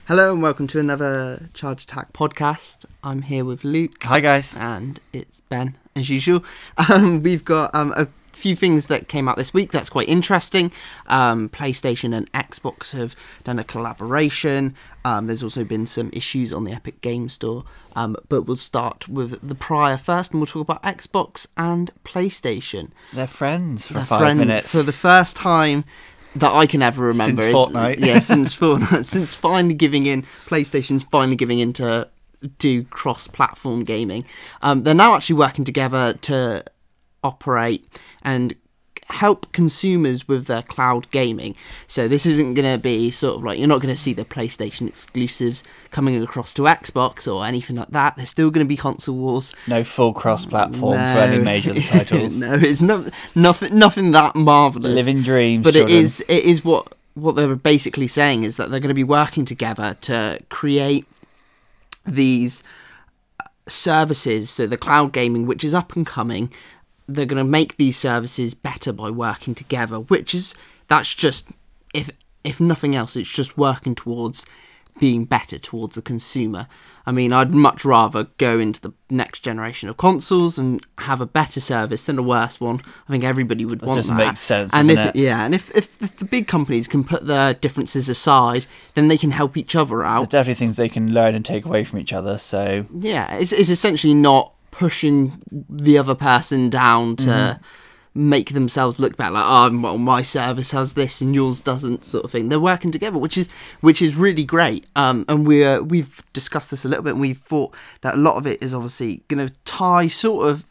Hello and welcome to another Charge Attack podcast. I'm here with Luke. Hi guys. And it's Ben, as usual. We've got a few things that came out this week that's quite interesting. PlayStation and Xbox have done a collaboration. There's also been some issues on the Epic Game Store. But we'll start with the prior first and we'll talk about Xbox and PlayStation. They're friends for 5 minutes. For the first time that I can ever remember. Since Fortnite. Yeah, since Fortnite. Since finally giving in, PlayStation's finally giving in to do cross-platform gaming. They're now actually working together to operate and help consumers with their cloud gaming. So this isn't going to be sort of like, you're not going to see the PlayStation exclusives coming across to Xbox or anything like that. There's still going to be console wars. No full cross-platform for any major of the titles. No, it's nothing that marvellous. Living dreams, but children. it is what they're basically saying is that they're going to be working together to create these services. So the cloud gaming, which is up and coming, they're going to make these services better by working together, that's just, if nothing else, it's just working towards being better towards the consumer. I mean, I'd much rather go into the next generation of consoles and have a better service than a worse one. I think everybody would want that. That just makes sense, and doesn't it? Yeah, and if the big companies can put their differences aside, then they can help each other out. There's definitely things they can learn and take away from each other, so... Yeah, it's essentially not pushing the other person down to make themselves look better, like, oh, well, my service has this and yours doesn't, sort of thing. They're working together, which is really great. And we've discussed this a little bit, and we've thought that a lot of it is obviously going to tie sort of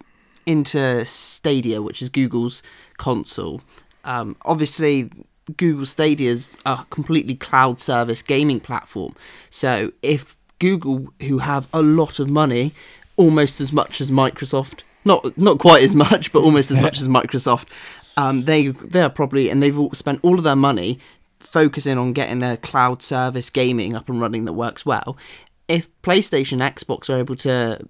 into Stadia, which is Google's console. Obviously, Google Stadia is a completely cloud service gaming platform. So if Google, who have a lot of money, almost as much as Microsoft, not quite as much, but almost as much as Microsoft, they are probably, and they've all spent all of their money focusing on getting a cloud service gaming up and running that works well. If PlayStation and Xbox are able to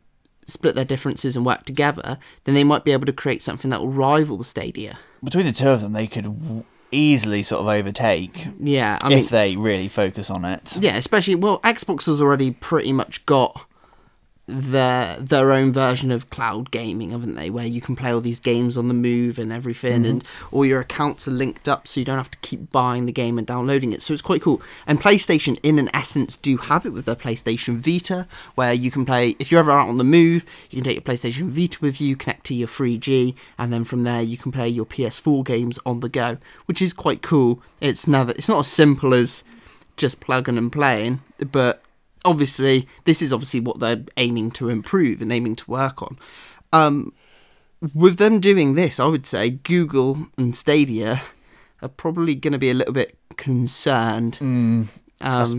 split their differences and work together, then they might be able to create something that will rival the Stadia. Between the two of them, they could easily sort of overtake. Yeah, if they really focus on it. Yeah, especially, well, Xbox has already pretty much got their own version of cloud gaming, haven't they, where you can play all these games on the move and everything, and all your accounts are linked up, so you don't have to keep buying the game and downloading it. So it's quite cool. And PlayStation, in an essence, do have it with their PlayStation Vita, where you can play, if you're ever out on the move, you can take your PlayStation Vita with you, connect to your 3G, and then from there you can play your PS4 games on the go, which is quite cool. It's not as simple as just plugging and playing, but obviously, this is obviously what they're aiming to improve and aiming to work on. With them doing this, I would say Google and Stadia are probably going to be a little bit concerned.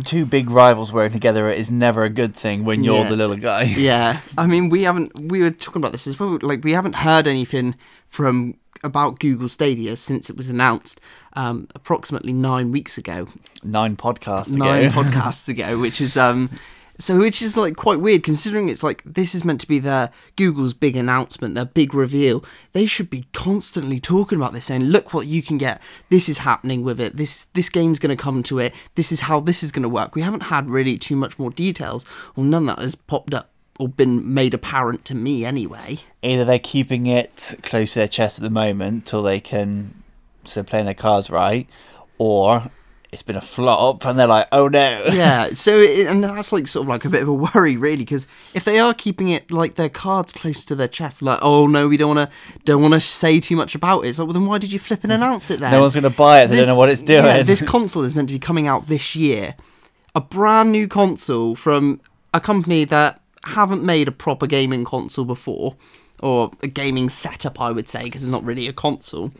Two big rivals working together is never a good thing when you're the little guy. Yeah, I mean, we were talking about this as well, like, we haven't heard anything about Google Stadia since it was announced approximately 9 weeks ago. 9 podcasts ago. 9 podcasts ago, which is like quite weird, considering it's like this is meant to be Google's big announcement, their big reveal. They should be constantly talking about this, saying, look what you can get, this is happening with it, this game's going to come to it, this is how this is going to work. We haven't had really too much more details, or none that has popped up or been made apparent to me anyway. Either they're keeping it close to their chest at the moment till they can playing their cards right, or it's been a flop and they're like, oh no. Yeah, and that's like sort of like a bit of a worry, really, because if they are keeping it like their cards close to their chest, like, oh no, we don't want to say too much about it. It's like, well, then why did you flip and announce it then? No one's going to buy it. They don't know what it's doing. Yeah, this console is meant to be coming out this year, a brand new console from a company that haven't made a proper gaming console before, or a gaming setup, I would say, because it's not really a console.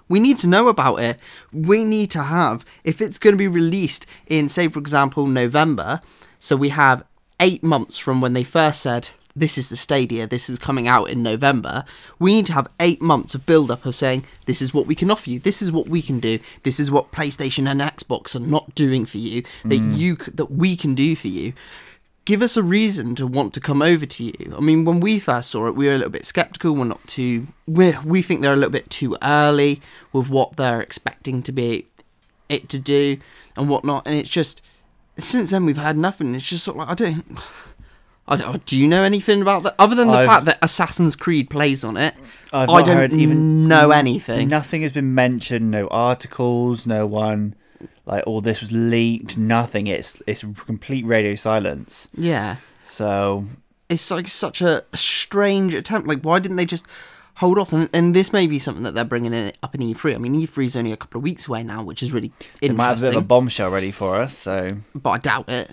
We need to know about it. We need to have, if it's going to be released in, say, for example, November, so we have 8 months from when they first said, this is the Stadia, this is coming out in November, we need to have 8 months of build-up of saying, this is what we can offer you, this is what we can do, this is what PlayStation and Xbox are not doing for you, that we can do for you. Give us a reason to want to come over to you. I mean, when we first saw it, we were a little bit sceptical. We think they're a little bit too early with what they're expecting to be it to do and whatnot. And it's just, since then we've had nothing. It's just sort of like, I don't. Do you know anything about that other than the fact that Assassin's Creed plays on it? I don't heard even know anything. Nothing has been mentioned. No articles. No one. Like, all this was leaked. Nothing. It's complete radio silence. Yeah. So it's like such a strange attempt. Like, why didn't they just hold off? And this may be something that they're bringing up in E3. I mean, E3 is only a couple of weeks away now, which is really interesting. They might have a bit of a bombshell ready for us. So, but I doubt it.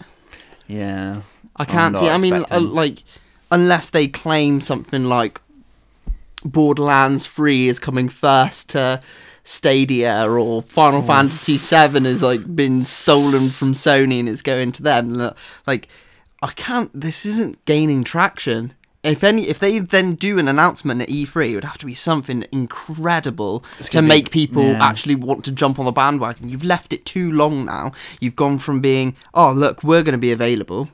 Yeah. I can't see. I mean, like, unless they claim something like Borderlands 3 is coming first to Stadia, or Final Fantasy 7 has like been stolen from Sony and it's going to them. Like, I can't. This isn't gaining traction. If they then do an announcement at E3, it would have to be something incredible to make people actually want to jump on the bandwagon. You've left it too long now. You've gone from being, oh look, we're going to be available.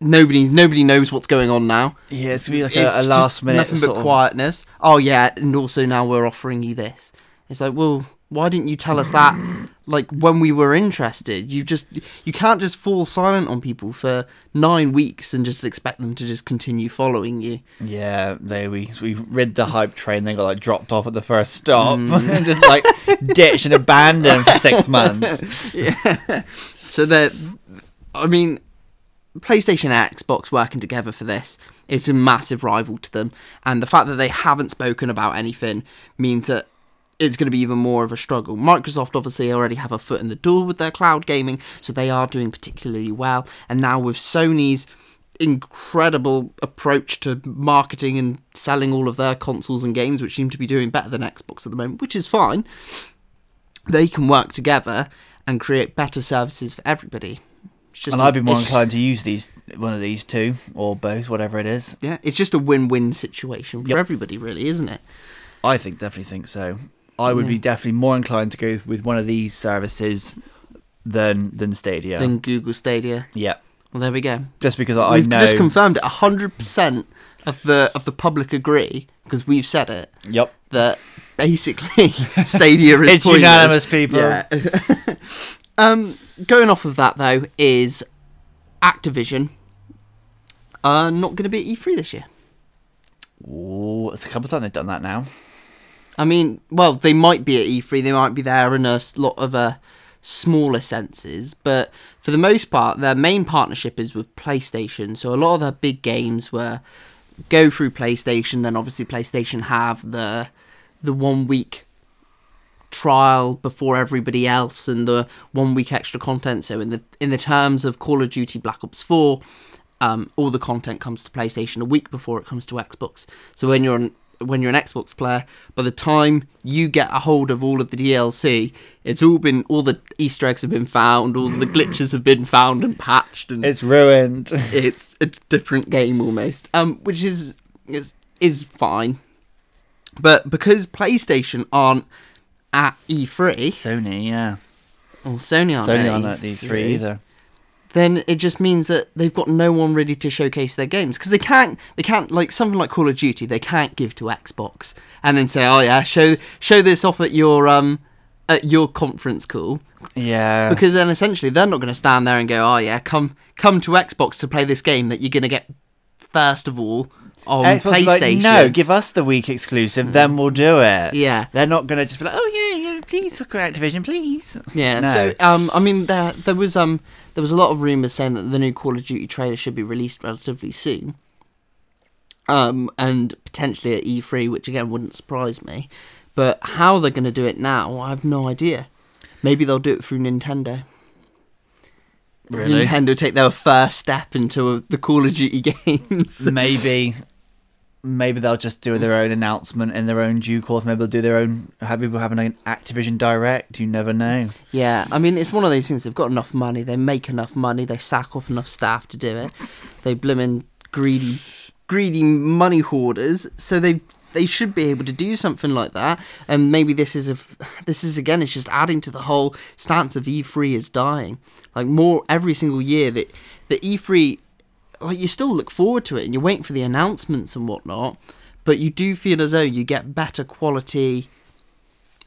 Nobody knows what's going on now. Yeah, it's going to be like a last minute nothing but quietness. Oh yeah, and also now we're offering you this. It's like, well, why didn't you tell us that like when we were interested? You can't just fall silent on people for 9 weeks and just expect them to just continue following you. Yeah, we rid the hype train, then got like dropped off at the first stop and just like ditched and abandoned for 6 months. Yeah. So I mean, PlayStation and Xbox working together for this is a massive rival to them, and the fact that they haven't spoken about anything means that it's going to be even more of a struggle. Microsoft obviously already have a foot in the door with their cloud gaming, so they are doing particularly well. And now with Sony's incredible approach to marketing and selling all of their consoles and games, which seem to be doing better than Xbox at the moment, which is fine, they can work together and create better services for everybody. And I'd be more inclined to use one of these two, or both, whatever it is. Yeah, it's just a win-win situation for everybody, really, isn't it? I definitely think so. I would be definitely more inclined to go with one of these services than Stadia. Than Google Stadia. Yeah. Well, there we go. Just because we've know... just confirmed it. 100% of the public agree, because we've said it. Yep. That basically Stadia is it's pointless. Unanimous, people. Yeah. Going off of that, though, is Activision not going to be at E3 this year. Oh, it's a couple of times they've done that now. I mean, well, they might be at E3. They might be there in a lot of smaller senses. But for the most part, their main partnership is with PlayStation. So a lot of their big games go through PlayStation. Then obviously PlayStation have the 1 week trial before everybody else, and the 1 week extra content. So in the terms of Call of Duty Black Ops 4, all the content comes to PlayStation a week before it comes to Xbox. So when you're an Xbox player, by the time you get a hold of all of the DLC, all the Easter eggs have been found, all the glitches have been found and patched, and it's ruined. It's a different game almost, which is fine. But because PlayStation aren't at E3, Sony aren't at E3 either. Then it just means that they've got no one ready to showcase their games, because they can't like something like Call of Duty they can't give to Xbox and then say, oh yeah, show this off at your conference call. Yeah, because then essentially they're not going to stand there and go, oh yeah, come to Xbox to play this game that you're going to get first of all on Xbox PlayStation. Like, no, give us the week exclusive, then we'll do it. Yeah, they're not going to just be like, oh yeah, please look at Activision, please. Yeah. No. So I mean, there was a lot of rumours saying that the new Call of Duty trailer should be released relatively soon, and potentially at E3, which again wouldn't surprise me. But how they're going to do it now, I have no idea. Maybe they'll do it through Nintendo. Really? Nintendo take their first step into the Call of Duty games. Maybe they'll just do their own announcement in their own due course. Maybe they'll do their own. Have people having an Activision Direct? You never know. Yeah, I mean, it's one of those things. They've got enough money. They make enough money. They sack off enough staff to do it. They blimmin' greedy money hoarders. So they should be able to do something like that. And maybe this is again, it's just adding to the whole stance of E3 is dying. Like more every single year that the E3. Like, you still look forward to it and you're waiting for the announcements and whatnot, but you do feel as though you get better quality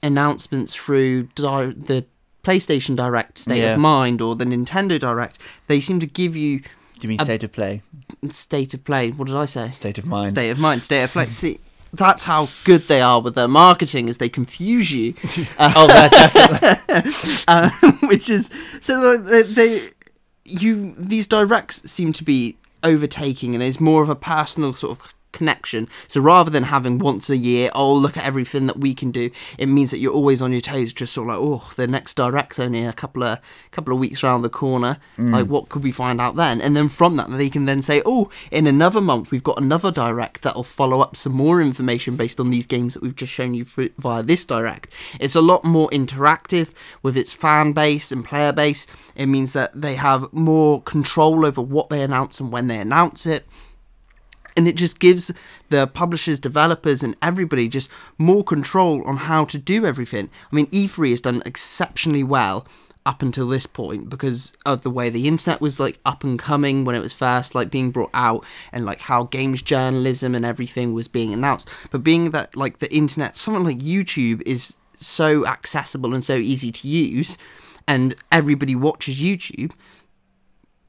announcements through the PlayStation Direct State of Mind or the Nintendo Direct, they seem to give you... Do you mean State of Play? State of Play. What did I say? State of Mind. State of Mind, State of Play. See, that's how good they are with their marketing, is they confuse you. Definitely. Which is... So these directs seem to be overtaking, and it's more of a personal sort of connection. So rather than having once a year, oh, look at everything that we can do, it means that you're always on your toes, just sort of like, oh, the next direct's only a couple of weeks around the corner. Like, what could we find out then? And then from that, they can then say, oh, in another month we've got another direct that'll follow up some more information based on these games that we've just shown you via this direct. It's a lot more interactive with its fan base and player base. It means that they have more control over what they announce and when they announce it. And it just gives the publishers, developers, and everybody just more control on how to do everything. I mean, E3 has done exceptionally well up until this point because of the way the internet was like up and coming when it was first like being brought out, and like how games journalism and everything was being announced. But being that like the internet, something like YouTube is so accessible and so easy to use, and everybody watches YouTube,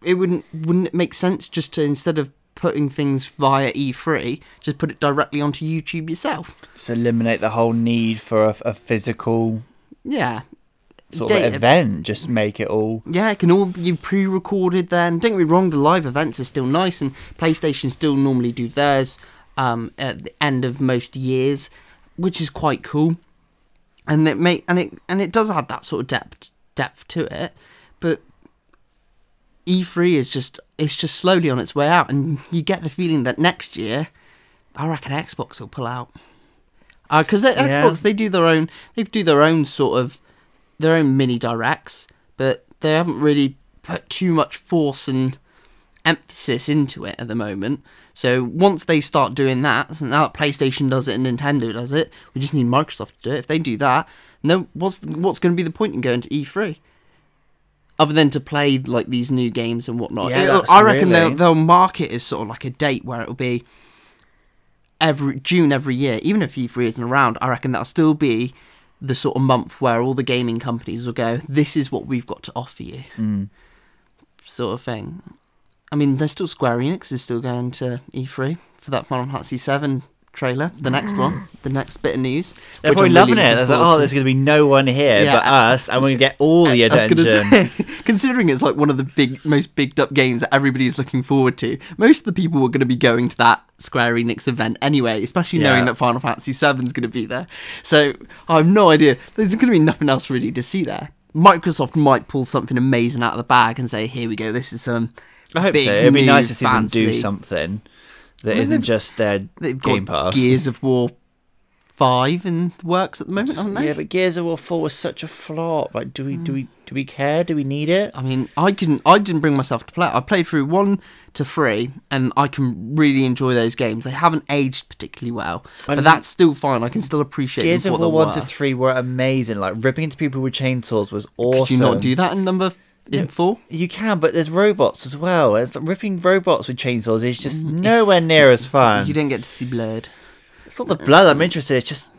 wouldn't it make sense just to, instead of putting things via E3, just put it directly onto YouTube yourself? Just eliminate the whole need for a physical sort of event. Just make it all... Yeah, it can all be pre-recorded then. Don't get me wrong, the live events are still nice, and PlayStation still normally do theirs at the end of most years, which is quite cool. And it does have that sort of depth to it, but E3 is just slowly on its way out, and you get the feeling that next year, I reckon Xbox will pull out, because Xbox they do their own sort of their own mini directs, but they haven't really put too much force and emphasis into it at the moment. So once they start doing that, so now that PlayStation does it and Nintendo does it, we just need Microsoft to do it. If they do that, no, what's going to be the point in going to E3? Other than to play like these new games and whatnot. Yeah, I reckon they'll mark it as sort of like a date where it'll be June every year. Even if E3 isn't around, I reckon that'll still be the sort of month where all the gaming companies will go, this is what we've got to offer you. Sort of thing. I mean, there's still Square Enix is still going to E3 for that Final Fantasy VII trailer, the next one, the next bit of news. They're probably loving it. There's like, oh, there's going to be no one here but us, and we're going to get all the attention. Considering it's like one of the most bigged up games that everybody's looking forward to, most of the people are going to be going to that Square Enix event anyway, especially knowing that Final Fantasy VII is going to be there. So I have no idea. There's going to be nothing else really to see there. Microsoft might pull something amazing out of the bag and say, here we go, this is some I hope big, so. It'd be nice to see fancy. them do something that isn't just their Game Pass. Gears of War 5 in the works at the moment, haven't they? Yeah, but Gears of War 4 was such a flop. Like, do we care? Do we need it? I mean, I didn't bring myself to play it. I played through 1 to 3, and I can really enjoy those games. They haven't aged particularly well, but that's still fine. I can still appreciate Gears them for of War what 1 to 3 were amazing. Like, ripping into people with chainsaws was awesome. Could you not do that in 4? You can, but there's robots as well. Ripping robots with chainsaws is just nowhere near as fun. You don't get to see blood. It's not the blood I'm interested in. It's just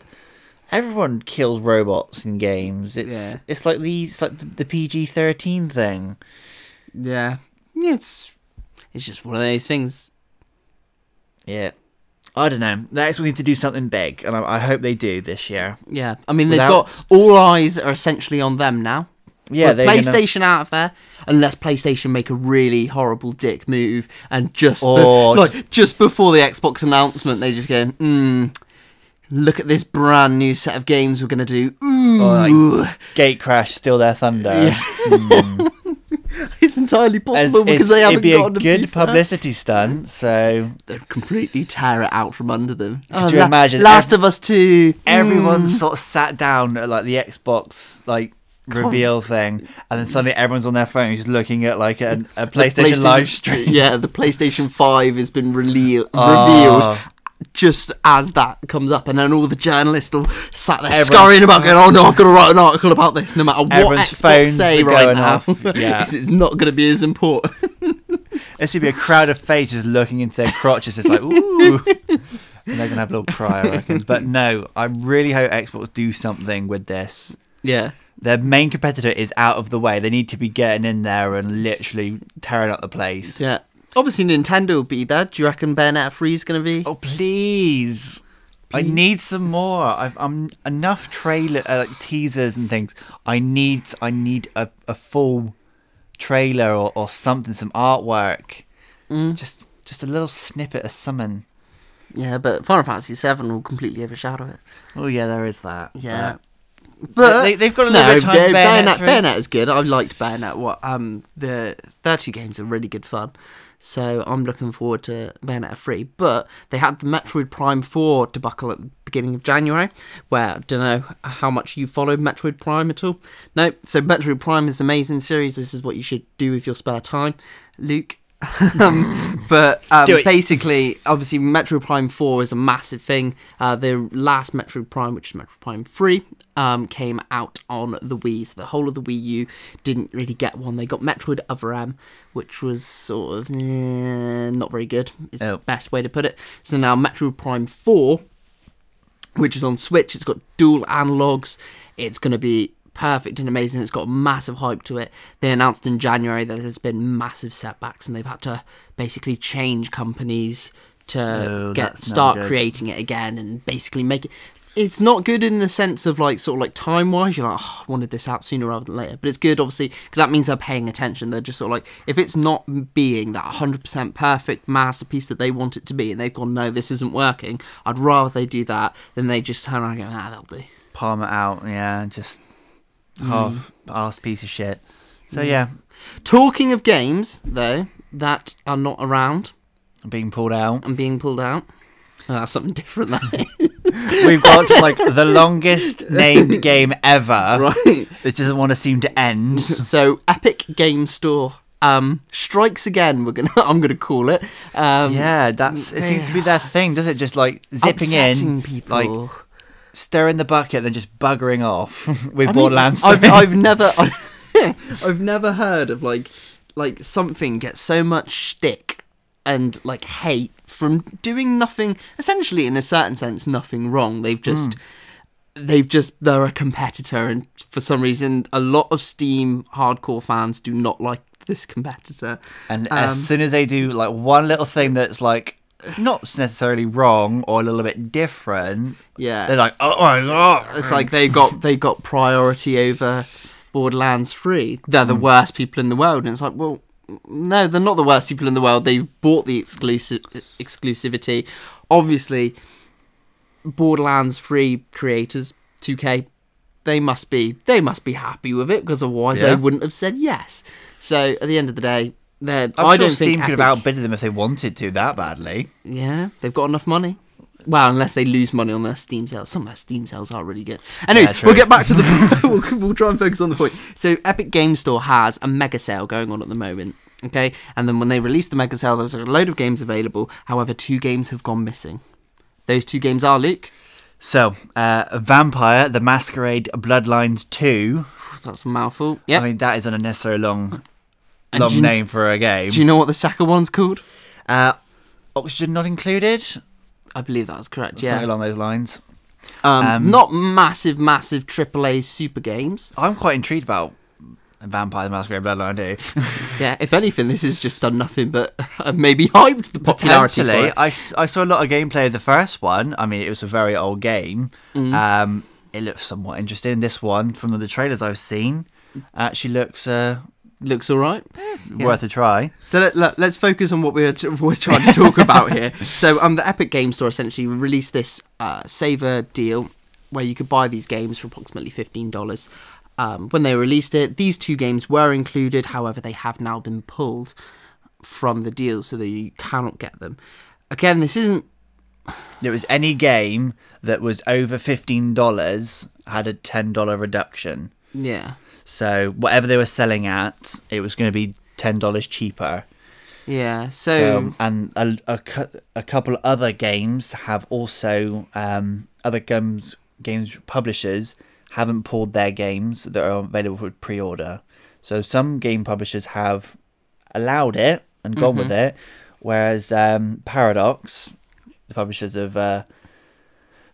everyone kills robots in games. It's like the PG-13 thing. Yeah. It's just one of those things. Yeah. I don't know. The Xbox need to do something big, and I hope they do this year. Yeah. I mean, they've got all eyes are essentially on them now. Yeah, with PlayStation out of there, unless PlayStation make a really horrible dick move, and just before the Xbox announcement, they just go, look at this brand new set of games we're gonna do. Ooh, Gate Crash, Steal Their Thunder. Yeah. It's entirely possible because they haven't got a good publicity stunt, so they'll completely tear it out from under them. Could you imagine? Last of Us 2. Everyone sort of sat down at like the Xbox reveal thing, and then suddenly everyone's on their phone just looking at like a PlayStation live stream. Yeah, the PlayStation 5 has been revealed just as that comes up, and then all the journalists all sat there scurrying about going, oh no, I've got to write an article about this no matter what Xbox say right now. It's not going to be as important. There should be a crowd of faces looking into their crotches. It's like, ooh. And they're going to have a little cry, I reckon. But no, I really hope Xbox do something with this. Yeah. their main competitor is out of the way. They need to be getting in there and literally tearing up the place. Yeah. Obviously, Nintendo will be there. Do you reckon Bayonetta 3 is going to be? Oh, please. I need some more. I'm enough trailer teasers and things. I need a full trailer or something, some artwork. Just a little snippet of something. Yeah, but Final Fantasy 7 will completely overshadow it. Oh yeah, there is that. Yeah. But they've got a little bit of time for Bayonetta is good. I liked Bayonetta. The 32 games are really good fun. So I'm looking forward to Bayonetta 3. But they had the Metroid Prime 4 debacle at the beginning of January, where I don't know how much you followed Metroid Prime at all. No, so Metroid Prime is an amazing series. This is what you should do with your spare time, Luke. Basically, obviously, Metroid Prime 4 is a massive thing. The last Metroid Prime, which is Metroid Prime 3, came out on the Wii. So the whole of the Wii U didn't really get one. They got Metroid Other M, which was sort of not very good, is the best way to put it. So now Metroid Prime 4, which is on Switch, it's got dual analogs. It's going to be perfect and amazing. It's got massive hype to it. They announced in January that there's been massive setbacks and they've had to basically change companies to start creating it again and basically make it. It's not good in the sense of sort of time wise. You're like, I wanted this out sooner rather than later, but it's good obviously because that means they're paying attention. They're just sort of if it's not being that 100% perfect masterpiece that they want it to be and they've gone, no, this isn't working, I'd rather they do that than they just turn around and go, that'll do. Palm it out, yeah, just half-assed piece of shit. So yeah. Talking of games though that are not around, being pulled out. Oh, that's something different. That we've got the longest named game ever. Right. It doesn't want to seem to end. So Epic Game Store strikes again. I'm gonna call it. It seems to be their thing, does it? Just zipping in, people. Stirring the bucket, and then just buggering off with Borderlands 3. I've never heard of something get so much shtick and hate from doing nothing, essentially in a certain sense nothing wrong. They're a competitor, and for some reason a lot of Steam hardcore fans do not like this competitor. And as soon as they do one little thing that's not necessarily wrong or a little bit different, they're like, oh my god, it's they got priority over Borderlands 3. They're the worst people in the world, and it's well, no, they're not the worst people in the world. They've bought the exclusivity. Obviously, Borderlands 3 creators, 2K, they must be happy with it, because otherwise they wouldn't have said yes. So at the end of the day, I don't think Steam could have outbid them if they wanted to that badly. Yeah, they've got enough money. Well, unless they lose money on their Steam sales. Some of their Steam sales are really good. Anyway, we'll get back to the... we'll try and focus on the point. So Epic Game Store has a mega sale going on at the moment. Okay? And then when they released the mega sale, there was a load of games available. However, 2 games have gone missing. Those 2 games are, Luke? So, Vampire, The Masquerade Bloodlines 2. That's a mouthful. Yep. I mean, that is an unnecessarily long name for a game. Do you know what the second one's called? Oxygen Not Included? I believe that's correct, Something along those lines. Not massive AAA super games. I'm quite intrigued about Vampire the Masquerade Bloodline 2. Yeah, if anything, this has just done nothing but maybe hyped the popularity for it. I saw a lot of gameplay of the first one. I mean, it was a very old game. It looks somewhat interesting. This one, from the trailers I've seen, actually looks all right. Worth a try. So let's focus on what we're trying to talk about here. So the Epic Game Store essentially released this saver deal where you could buy these games for approximately $15. When they released it, these 2 games were included. However, they have now been pulled from the deal so that you cannot get them. Again, this isn't... It was any game that was over $15 had a $10 reduction. Yeah. So whatever they were selling at, it was going to be $10 cheaper. Yeah. So and a couple of other games have also other games publishers haven't pulled their games that are available for pre-order. So some game publishers have allowed it and gone with it, whereas Paradox, the publishers of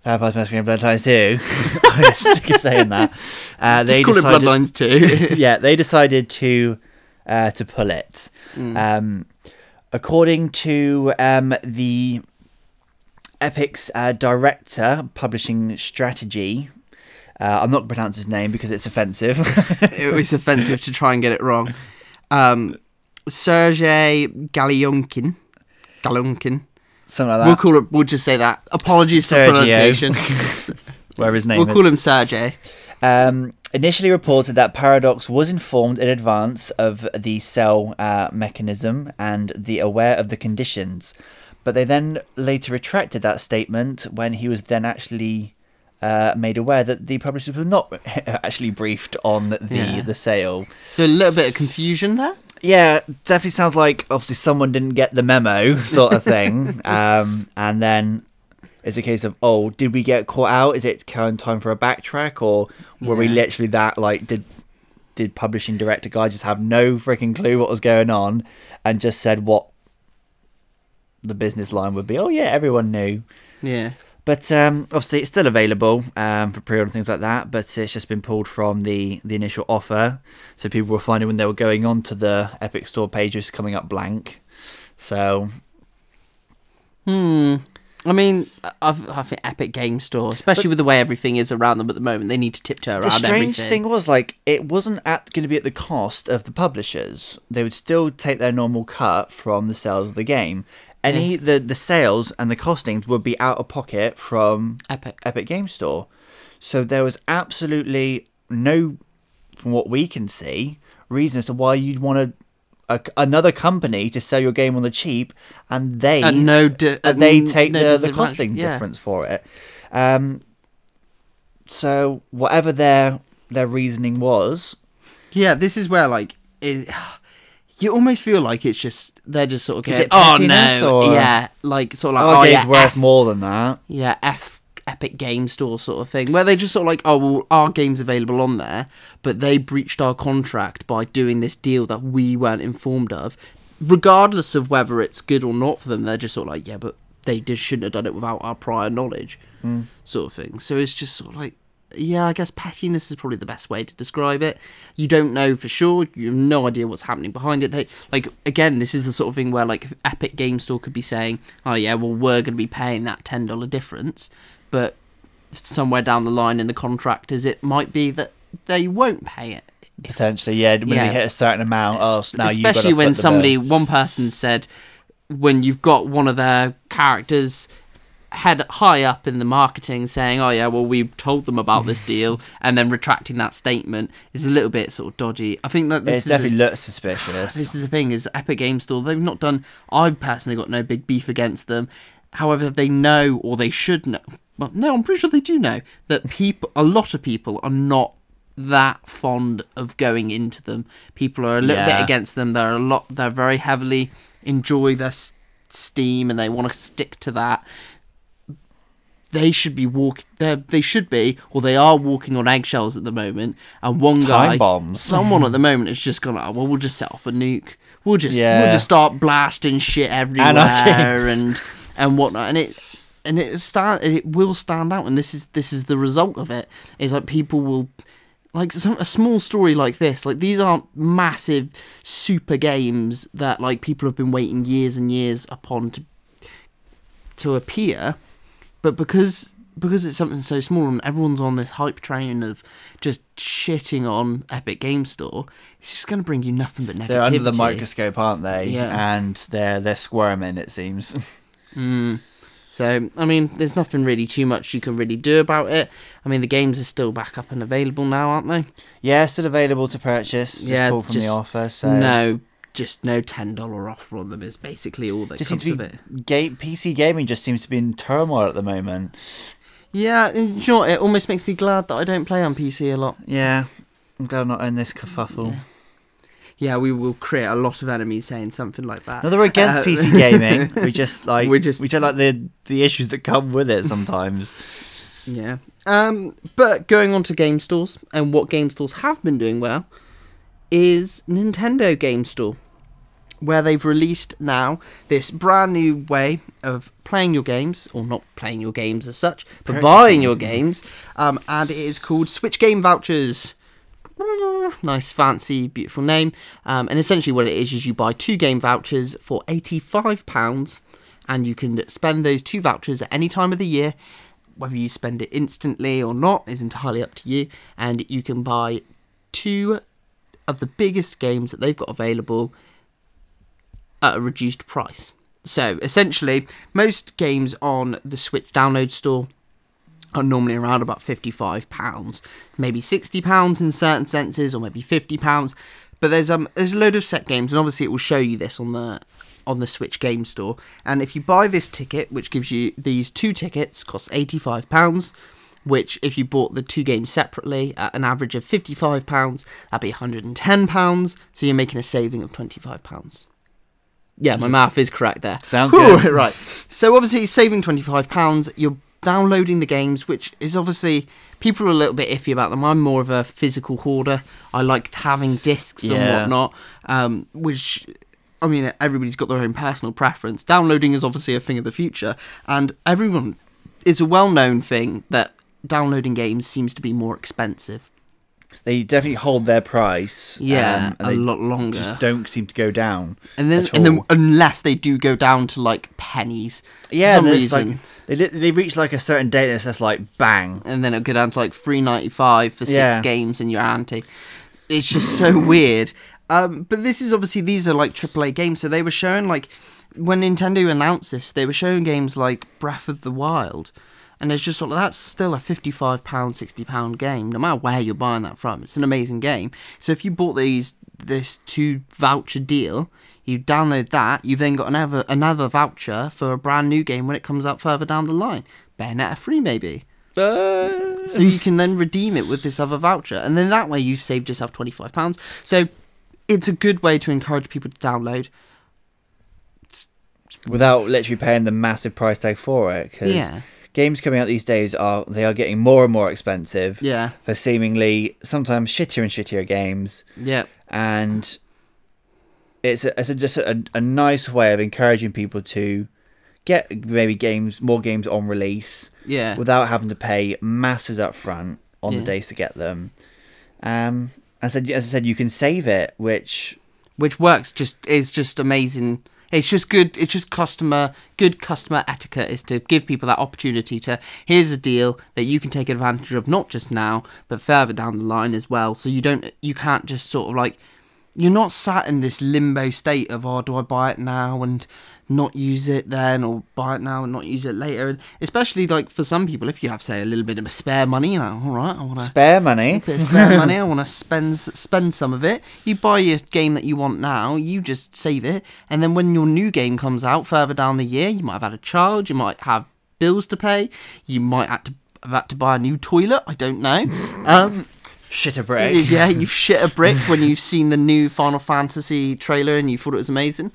Vampires Masquerade Bloodlines 2. I'm sick of saying that. Just call it Bloodlines 2. Yeah, they decided to pull it. According to the Epic's director, publishing strategy, I'm not going to pronounce his name because it's offensive. It was offensive to try and get it wrong. Sergey Galyonkin. Something like that. We'll just say that. Apologies for Sergio. pronunciation. Whatever his name We'll is. call him Sergey. Initially reported that Paradox was informed in advance of the sell mechanism and aware of the conditions, but they then later retracted that statement when he was then actually made aware that the publishers were not actually briefed on the sale. So a little bit of confusion there. Yeah, definitely sounds like obviously someone didn't get the memo sort of thing. And then it's a case of, oh, did we get caught out? Is it current time for a backtrack? Or were we literally that, like, did publishing director guy just have no freaking clue what was going on and just said what the business line would be? Oh, yeah, everyone knew. Yeah. But obviously it's still available for pre-order and things like that, but it's just been pulled from the initial offer. So people were finding when they were going on to the Epic Store pages coming up blank. So... I mean, I think Epic Game Store, especially with the way everything is around them at the moment, they need to tiptoe around everything. The strange thing was, like, it wasn't going to be at the cost of the publishers. They would still take their normal cut from the sales of the game. The sales and the costings would be out of pocket from Epic Game Store. So there was absolutely no, from what we can see, reason as to why you'd want another company to sell your game on the cheap, and they take the costing difference for it. So whatever their reasoning was, this is where you almost feel like it's just they're just sort of going, game's worth more than that. Yeah, Epic Game Store sort of thing, where they just sort of like, oh, well, our game's available on there, but they breached our contract by doing this deal that we weren't informed of. Regardless of whether it's good or not for them, they're just sort of like, yeah, but they shouldn't have done it without our prior knowledge, sort of thing. So it's just sort of like, yeah, I guess pettiness is probably the best way to describe it. You don't know for sure. You have no idea what's happening behind it. This is the sort of thing where, like, Epic Game Store could be saying, oh, yeah, well, we're going to be paying that $10 difference. But somewhere down the line in the contract it might be that they won't pay it. Potentially, when we hit a certain amount. Especially when one person said, when you've got one of their characters head high up in the marketing saying, oh yeah, well, we told them about this deal, and then retracting that statement is a little bit sort of dodgy. I think that this definitely looks suspicious. This is the thing, is Epic Game Store, they've not done, I've personally got no big beef against them. However, they know, or they should know, well, no, I'm pretty sure they do know, that a lot of people are not that fond of going into them. People are a little bit against them. They're very heavily enjoy their Steam, and they want to stick to that. They should be or they are walking on eggshells at the moment. And one guy, someone at the moment has just gone, oh, well, we'll just set off a nuke. We'll just start blasting shit everywhere and whatnot. And it will stand out. And this is the result of it. Is like people will, like, a small story like this. Like, these aren't massive super games that, like, people have been waiting years and years upon to appear. But because it's something so small and everyone's on this hype train of just shitting on Epic Game Store, it's just going to bring you nothing but negativity. They're under the microscope, aren't they? Yeah. And they're squirming, it seems. So, I mean, there's nothing really too much you can really do about it. I mean, the games are still back up and available now, aren't they? Yeah, still available to purchase. Just pulled from the offer. So just no $10 offer on them is basically all that comes of it. PC gaming just seems to be in turmoil at the moment. Yeah, and you know what? It almost makes me glad that I don't play on PC a lot. Yeah, I'm glad I'm not in this kerfuffle. Yeah, we will create a lot of enemies saying something like that. No, they're against PC gaming. We just like we don't like the issues that come with it sometimes. Yeah. But going on to game stores, and what game stores have been doing well is Nintendo Game Store. where they've released now this brand new way of playing your games, or not playing your games as such, but buying your games, and it is called Switch Game Vouchers. Nice, fancy, beautiful name. And essentially what it is you buy 2 game vouchers for £85, and you can spend those 2 vouchers at any time of the year. Whether you spend it instantly or not is entirely up to you, and you can buy 2 of the biggest games that they've got available at a reduced price. So essentially, most games on the Switch download store are normally around about £55, maybe £60 in certain senses, or maybe £50. But there's a load of set games, and obviously it will show you this on the Switch Game Store. And if you buy this ticket, which gives you these 2 tickets, costs £85, which if you bought the 2 games separately at an average of £55, that'd be £110. So you're making a saving of £25. Yeah, my math is correct there. Sounds good. Right. So obviously saving £25, you're downloading the games, which is obviously, people are a little bit iffy about them. I'm more of a physical hoarder. I like having discs and whatnot, which, I mean, everybody's got their own personal preference. Downloading is obviously a thing of the future, and everyone, it's a well-known thing that downloading games seems to be more expensive. They definitely hold their price. Yeah, and a they lot longer. Just don't seem to go down. And then unless they do go down to like pennies, yeah, for some reason. Like, they reach like a certain date that's just like bang, and then it'll go down to like £3.95 for 6 games and your ante. It's just so weird. But this is obviously, these are like AAA games, so they were showing, like, when Nintendo announced this, they were showing games like Breath of the Wild. And it's just sort of, that's still a £55, £60 game, no matter where you're buying that from. It's an amazing game. So if you bought this 2 voucher deal, you download that, you've then got another voucher for a brand new game when it comes out further down the line. Bayonetta 3 maybe. So you can then redeem it with this other voucher. And then that way you've saved yourself £25. So it's a good way to encourage people to download. Without literally paying the massive price tag for it. Cause games coming out these days are getting more and more expensive. Yeah. For seemingly sometimes shittier and shittier games. Yeah. And it's just a nice way of encouraging people to get maybe more games on release. Yeah. Without having to pay masses up front on the days to get them. As I said, you can save it, which works. Is just amazing. It's just good. It's just good customer etiquette is to give people that opportunity to, here's a deal that you can take advantage of, not just now, but further down the line as well. So you can't just sort of like, you're not sat in this limbo state of, oh, do I buy it now and not use it then, or buy it now and not use it later? And especially like for some people, if you have, say, a little bit of spare money, you know, all right, I want to spare money, a bit of spare money, I want to spend some of it. You buy your game that you want now, you just save it, and then when your new game comes out further down the year, you might have had a child, you might have bills to pay, you might have had to buy a new toilet, I don't know. Shit a brick. Yeah, you've shit a brick when you've seen the new Final Fantasy trailer and you thought it was amazing.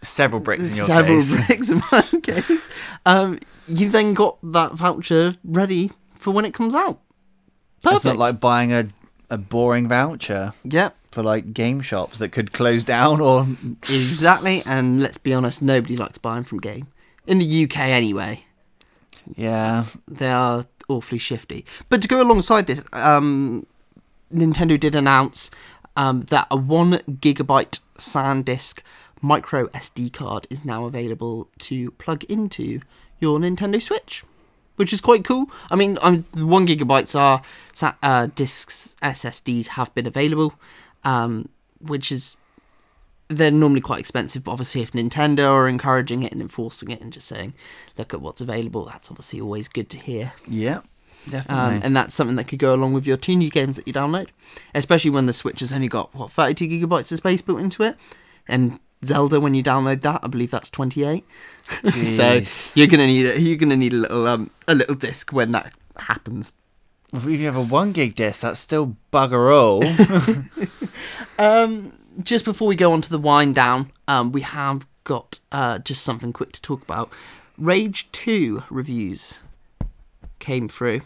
Several bricks in your case. Several bricks in my case. You've then got that voucher ready for when it comes out. Perfect. It's not like buying a boring voucher. Yep. For like game shops that could close down or... Exactly, and let's be honest, nobody likes buying from Game. In the UK anyway. Yeah. They are awfully shifty. But to go alongside this, Nintendo did announce that a 1 gigabyte SanDisk micro SD card is now available to plug into your Nintendo Switch, which is quite cool. I mean, the 1 gigabytes are discs, SSDs have been available, which is, they're normally quite expensive, but obviously if Nintendo are encouraging it and enforcing it and just saying, look at what's available, that's obviously always good to hear. Yeah, definitely. And that's something that could go along with your 2 new games that you download, especially when the Switch has only got, 32 gigabytes of space built into it, and Zelda, when you download that, I believe that's 28. So you're gonna need a little disc when that happens. If you have a 1 gig disc, that's still bugger all. Just before we go on to the wind down, we have got just something quick to talk about. Rage 2 reviews came through,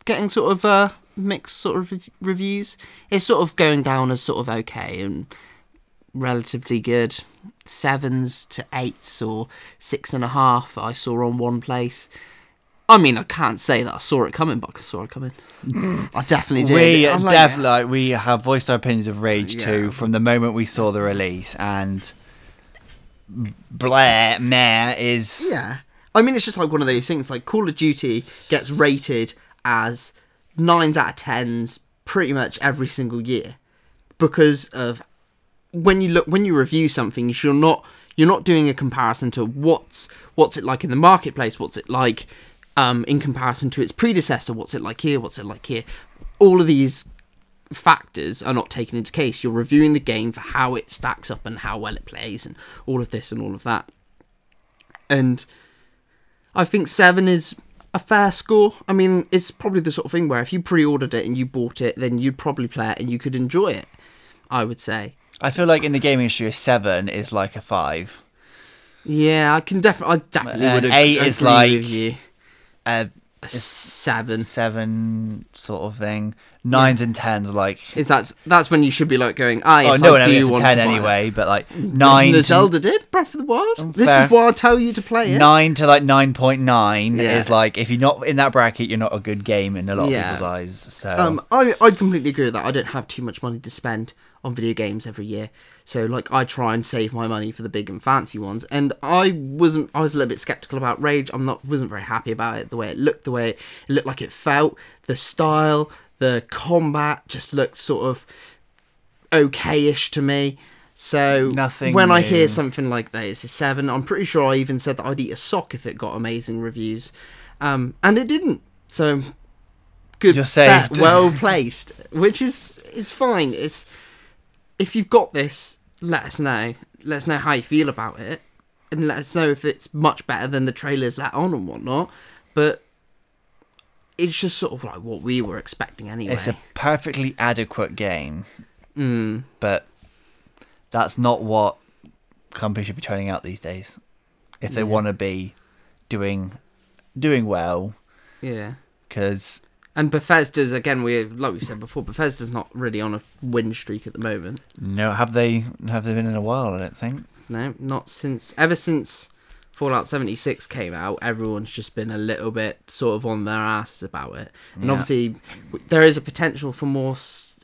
getting sort of mixed sort of reviews. It's sort of going down as sort of okay, and relatively good 7s to 8s or 6.5 I saw on one place. I mean, I can't say that I saw it coming, but I saw it coming. I definitely did. We have voiced our opinions of Rage 2 from the moment we saw the release, and Blair Mare is... Yeah. I mean, it's just like one of those things, like Call of Duty gets rated as 9s out of 10s pretty much every single year. Because of when you review something, you're not doing a comparison to what's it like in the marketplace, what's it like in comparison to its predecessor, what's it like here, all of these factors are not taken into case. You're reviewing the game for how it stacks up and how well it plays and all of this and all of that. And I think 7 is a fair score. I mean, it's probably the sort of thing where if you pre-ordered it and you bought it, then you'd probably play it and you could enjoy it, I would say. I feel like in the gaming industry, a 7 is like a 5. Yeah, I definitely would agree 8 is like with you. A 7 sort of thing. 9s and 10s like that's when you should be like going, yes, no one I ever do gets a want 10 to buy anyway, it. but like 9 to Zelda did Breath of the Wild. This fair. is why I tell you to play it. 9 to like 9.9 is like, if you're not in that bracket, you're not a good game in a lot of people's eyes. So I'd completely agree with that. I don't have too much money to spend on video games every year, so like I try and save my money for the big and fancy ones. And I was a little bit skeptical about Rage. Wasn't very happy about it, the way it looked, it looked like it felt, the style, the combat just looked sort of okay-ish to me. So when I hear something like that, it's a 7. I'm pretty sure I even said that I'd eat a sock if it got amazing reviews, and it didn't. So good, well placed, which is fine. If you've got this, let us know. Let us know how you feel about it, and let us know if it's much better than the trailers let on and whatnot. But it's just sort of like what we were expecting anyway. It's a perfectly adequate game, but that's not what companies should be turning out these days if they want to be doing well. Yeah, because. And Bethesda's, again, like we said before, Bethesda's not really on a win streak at the moment. No, have they been in a while? I don't think. No, not ever since Fallout 76 came out. Everyone's just been a little bit sort of on their asses about it. And obviously, there is a potential for more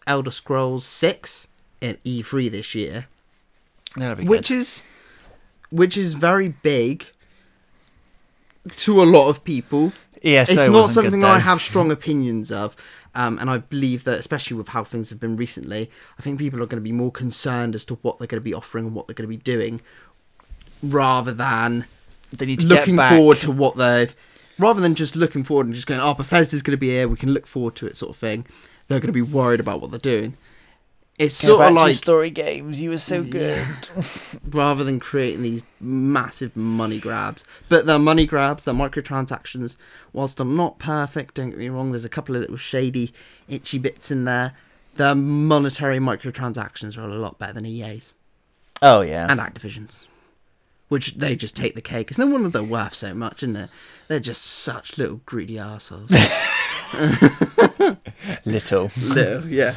Elder Scrolls 6 in E3 this year, That'll be which is very big to a lot of people. Yeah, it's not something I have strong opinions of, and I believe that, especially with how things have been recently, I think people are going to be more concerned as to what they're going to be offering and what they're going to be doing, rather than looking forward to what rather than just looking forward and just going, Bethesda's going to be here, we can look forward to it, sort of thing. They're going to be worried about what they're doing. It's sort of like story games. You were so good. Rather than creating these massive money grabs, but they're money grabs. They're microtransactions. Whilst they're not perfect, don't get me wrong. There's a couple of little shady, itchy bits in there. The monetary microtransactions are a lot better than EA's. Oh yeah, and Activision's, which they just take the cake. Because no wonder they're worth so much, isn't it? They're just such little greedy arseholes. little, yeah.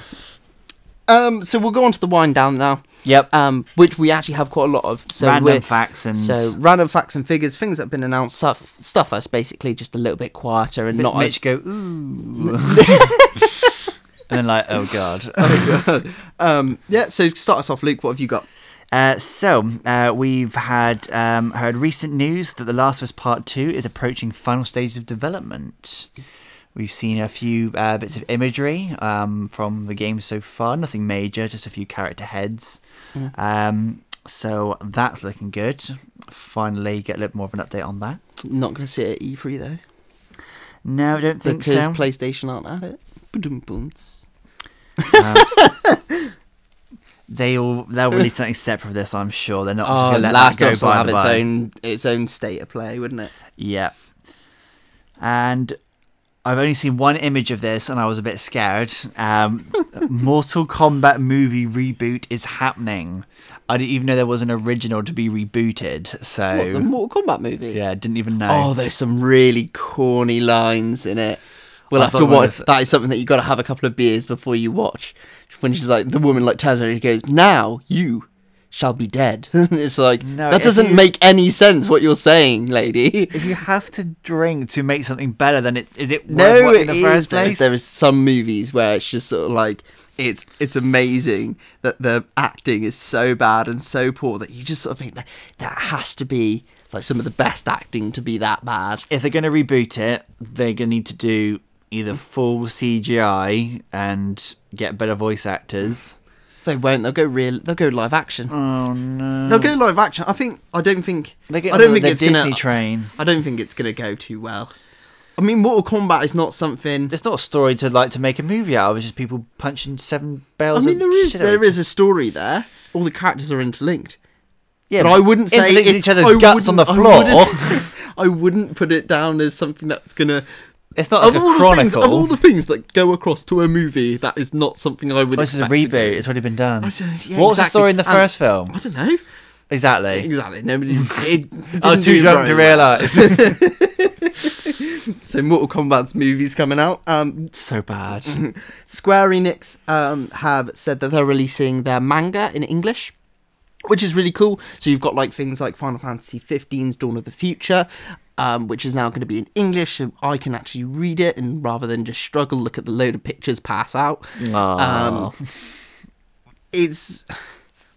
So we'll go on to the wind down now. Yep. Which we actually have quite a lot of. So random facts and figures, things that have been announced, stuff that's basically just a little bit quieter and not Mitch go ooh, and then like oh god. Yeah. So start us off, Luke. What have you got? We've had heard recent news that The Last of Us Part 2 is approaching final stages of development. We've seen a few bits of imagery from the game so far. Nothing major, just a few character heads. So that's looking good. Finally get a little more of an update on that. Not going to see it at E3 though. No, I don't think so. Because PlayStation aren't at it. They'll release something separate for this, I'm sure. They're not just going to let Last that go of Us will by have its own state of play, wouldn't it? Yeah. And I've only seen one image of this and I was a bit scared. Mortal Kombat movie reboot is happening. I didn't even know there was an original to be rebooted. So what, the Mortal Kombat movie? Yeah, didn't even know. Oh, there's some really corny lines in it. We'll have to watch. That is something that you got to have a couple of beers before you watch. When she's like, the woman like turns around and goes, "Now you shall be dead. It's like, No, that doesn't make any sense what you're saying, lady. If you have to drink to make something better, then is it worth No, watching it in the first is. place? There is some movies where it's just sort of like, it's amazing that the acting is so bad and so poor that you just sort of think that has to be like some of the best acting to be that bad. If they're going to reboot it, they're going to need to do either full CGI and get better voice actors. They won't. They'll go live action. Oh no! They'll go live action. I don't think They get I don't on think the it's Disney gonna. train. I don't think it's gonna go too well. I mean, Mortal Kombat is not something. It's not a story to make a movie out of. It's just people punching 7 bells. I mean, of there is a story there. All the characters are interlinked. Yeah, but I wouldn't say interlinked each other's guts on the floor. I wouldn't put it down as something that's gonna. It's not like a chronicle. Of all the things that go across to a movie, that is not something I would This is a expect. reboot. It's already been done. I said, yeah, What was the exactly. story in the first film? I don't know. Exactly. Nobody. It I was didn't too do drunk to very well. realise. So Mortal Kombat's movie's coming out. So bad. Square Enix have said that they're releasing their manga in English, which is really cool. So you've got like things like Final Fantasy XV's Dawn of the Future, which is now going to be in English, so I can actually read it and rather than just struggle, look at the load of pictures, pass out. I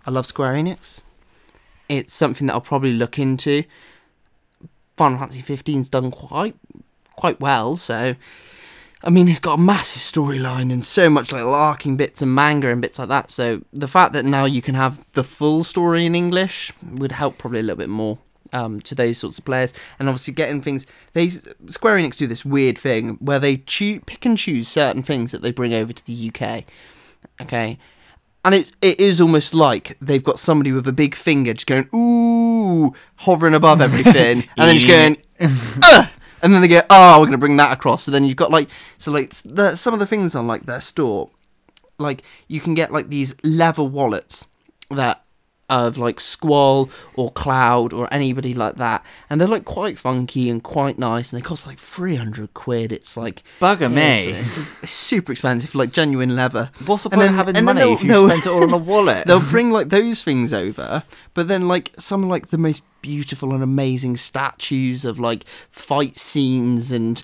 love Square Enix. It's something that I'll probably look into. Final Fantasy XV's done quite well, so I mean, it's got a massive storyline and so much like larking bits and manga and bits like that. So the fact that now you can have the full story in English would help probably a little bit more to those sorts of players. And obviously getting things, Square Enix do this weird thing where they pick and choose certain things that they bring over to the UK. Okay. And it is almost like they've got somebody with a big finger just going, ooh, hovering above everything, and then just going, and then they go, oh, we're going to bring that across. So then you've got some of the things on like their store, like you can get like these leather wallets that of like Squall or Cloud or anybody like that, and they're like quite funky and quite nice, and they cost like 300 quid. It's like bugger me. It's super expensive, like genuine leather. What's the point of having money if you spent it all on a wallet? They'll bring like those things over, but then like some like the most beautiful and amazing statues of like fight scenes and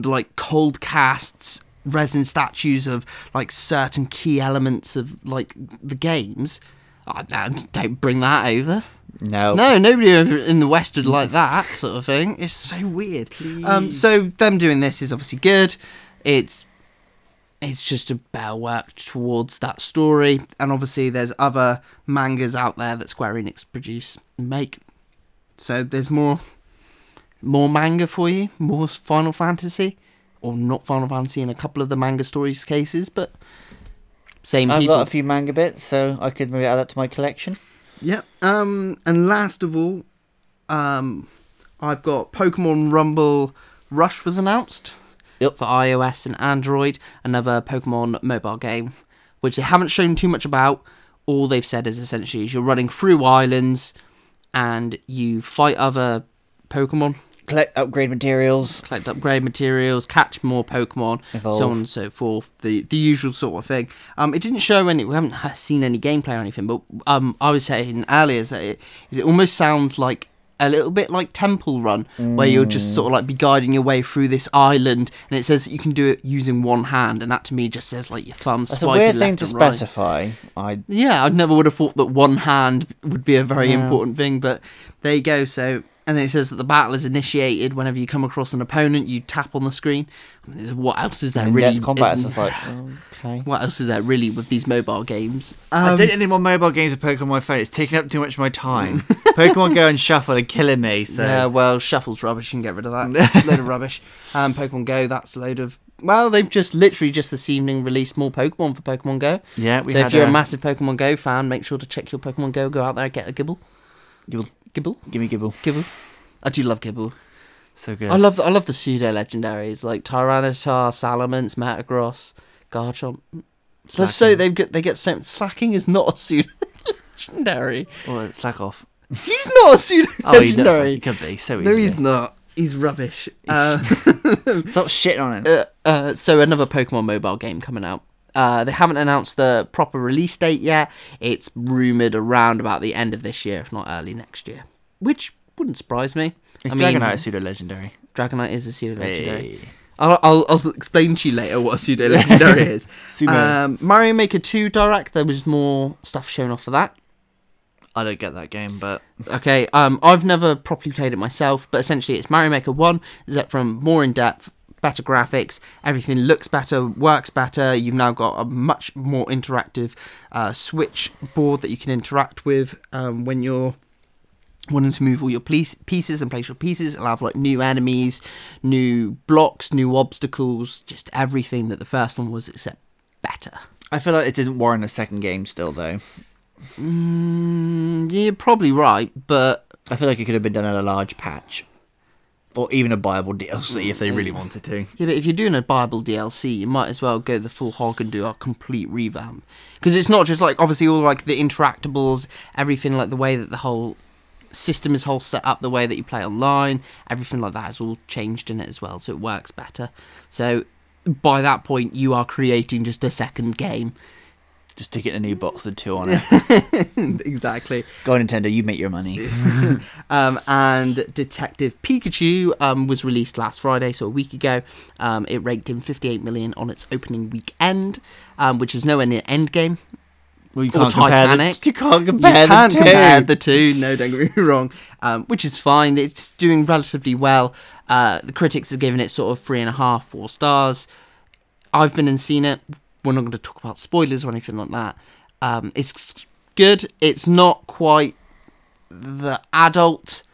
like cold casts, resin statues of like certain key elements of like the games. Oh, no, don't bring that over. No, nobody over in the West would like that sort of thing. It's so weird. So them doing this is obviously good. It's just a better work towards that story. And obviously there's other mangas out there that Square Enix produce and make. So there's more manga for you, more Final Fantasy, or not Final Fantasy in a couple of the manga stories cases, but same I've people. got a few manga bits, so I could maybe add that to my collection. Yep. And last of all, I've got Pokemon Rumble Rush was announced. Yep. For iOS and Android, another Pokemon mobile game, which they haven't shown too much about. All they've said is essentially you're running through islands and you fight other Pokemon. Collect upgrade materials, catch more Pokemon, Evolve. so on and so forth. The usual sort of thing. It didn't show any. We haven't seen any gameplay or anything. But I was saying earlier that it almost sounds like a little bit like Temple Run, where you'll just sort of like be guiding your way through this island, and it says that you can do it using one hand, and that to me just says like your thumb That's swiping a weird left thing to and right. specify. Yeah, I never would have thought that one hand would be a very important thing, but there you go. So, and then it says that the battle is initiated whenever you come across an opponent. You tap on the screen. I mean, what else is there really? In-depth combat is just like, okay. What else is there really with these mobile games? I don't need any more mobile games with Pokemon on my phone. It's taking up too much of my time. Pokemon Go and Shuffle are killing me. So yeah, well, Shuffle's rubbish. You can get rid of that. It's a load of rubbish. Pokemon Go, that's a load of. Well, they've just literally just this evening released more Pokemon for Pokemon Go. Yeah, so if you're a massive Pokemon Go fan, make sure to check your Pokemon Go. Go out there, get a Gibble. Gibble. Give me Gibble. I do love Gibble. So good. I love the pseudo legendaries like Tyranitar, Salamence, Metagross, Garchomp. So they get so Slacking is not a pseudo legendary. Or slack off. He's not a pseudo legendary. He could be so easy. No, he's not. He's rubbish. Stop shitting on him. So another Pokemon mobile game coming out. They haven't announced the proper release date yet. It's rumoured around about the end of this year, if not early next year, which wouldn't surprise me. Is Dragonite a pseudo-legendary? Dragonite is a pseudo-legendary. Hey. I'll explain to you later what a pseudo-legendary is. Super. Mario Maker 2 Direct, there was more stuff shown off for that. I don't get that game, but... Okay, I've never properly played it myself, but essentially it's Mario Maker 1, is that from more in-depth, better graphics, everything looks better, works better, you've now got a much more interactive Switch board that you can interact with when you're wanting to move all your pieces and place your pieces. It'll have like new enemies, new blocks, new obstacles, just everything that the first one was, except better. I feel like it didn't warrant a second game still, though. You're probably right, but... I feel like it could have been done in a large patch. Or even a buyable DLC if they really wanted to. Yeah, but if you're doing a buyable DLC, you might as well go the full hog and do a complete revamp. Because it's not just like, obviously, all like the interactables, everything like the way that the whole system is whole set up, the way that you play online, everything like that is all changed in it as well, so it works better. So by that point, you are creating just a second game. Just to get a new box with 2 on it. Exactly. Go on, Nintendo, you make your money. And Detective Pikachu was released last Friday, so a week ago. It raked in 58 million on its opening weekend, which is nowhere near Endgame. Well, you Or can't Titanic. you can't compare the two. No, don't get me wrong. Which is fine. It's doing relatively well. The critics have given it sort of 3.5, 4 stars. I've been and seen it. We're not going to talk about spoilers or anything like that. It's good. It's not quite the adult...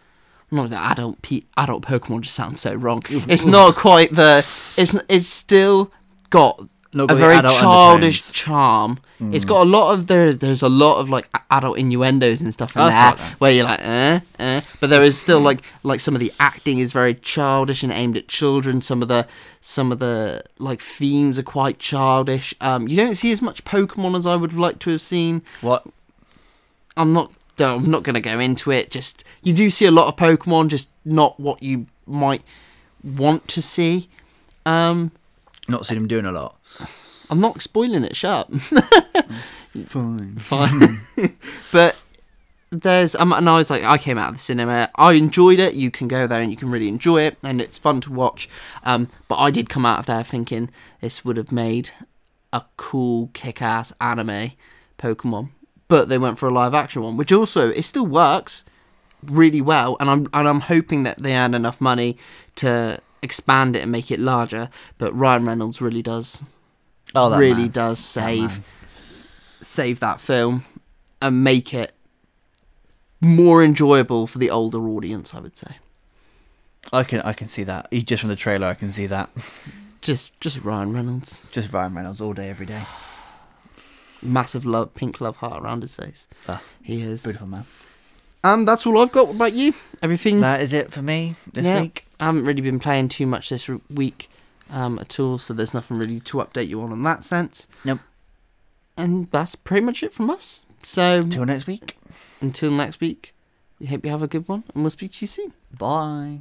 Not the adult Pokemon just sounds so wrong. It's not quite the... It's still got... a very childish charm. It's got a lot of there's a lot of like adult innuendos and stuff in there where you're like but there is still like some of the acting is very childish and aimed at children. Some of the like themes are quite childish. You don't see as much Pokemon as I would like to have seen. What? I'm not going to go into it. Just you do see a lot of Pokemon, just not what you might want to see. Not seen him doing a lot. I'm not spoiling it, shut up. Fine. But there's and I was like, I came out of the cinema, I enjoyed it. You can go there and you can really enjoy it, and it's fun to watch. But I did come out of there thinking this would have made a cool kick-ass anime Pokemon, but they went for a live action one, which also it still works really well, and I'm hoping that they had enough money to expand it and make it larger. But Ryan Reynolds really does save that film and make it more enjoyable for the older audience, I would say. I can see that. Just from the trailer, I can see that. Just Ryan Reynolds. Just Ryan Reynolds all day, every day. Massive pink love heart around his face. He is. Beautiful man. That's all I've got. What about you? Everything? That is it for me this week. I haven't really been playing too much this week at all, so there's nothing really to update you on in that sense. Nope. And that's pretty much it from us. So until next week. Until next week, we hope you have a good one, and we'll speak to you soon. Bye.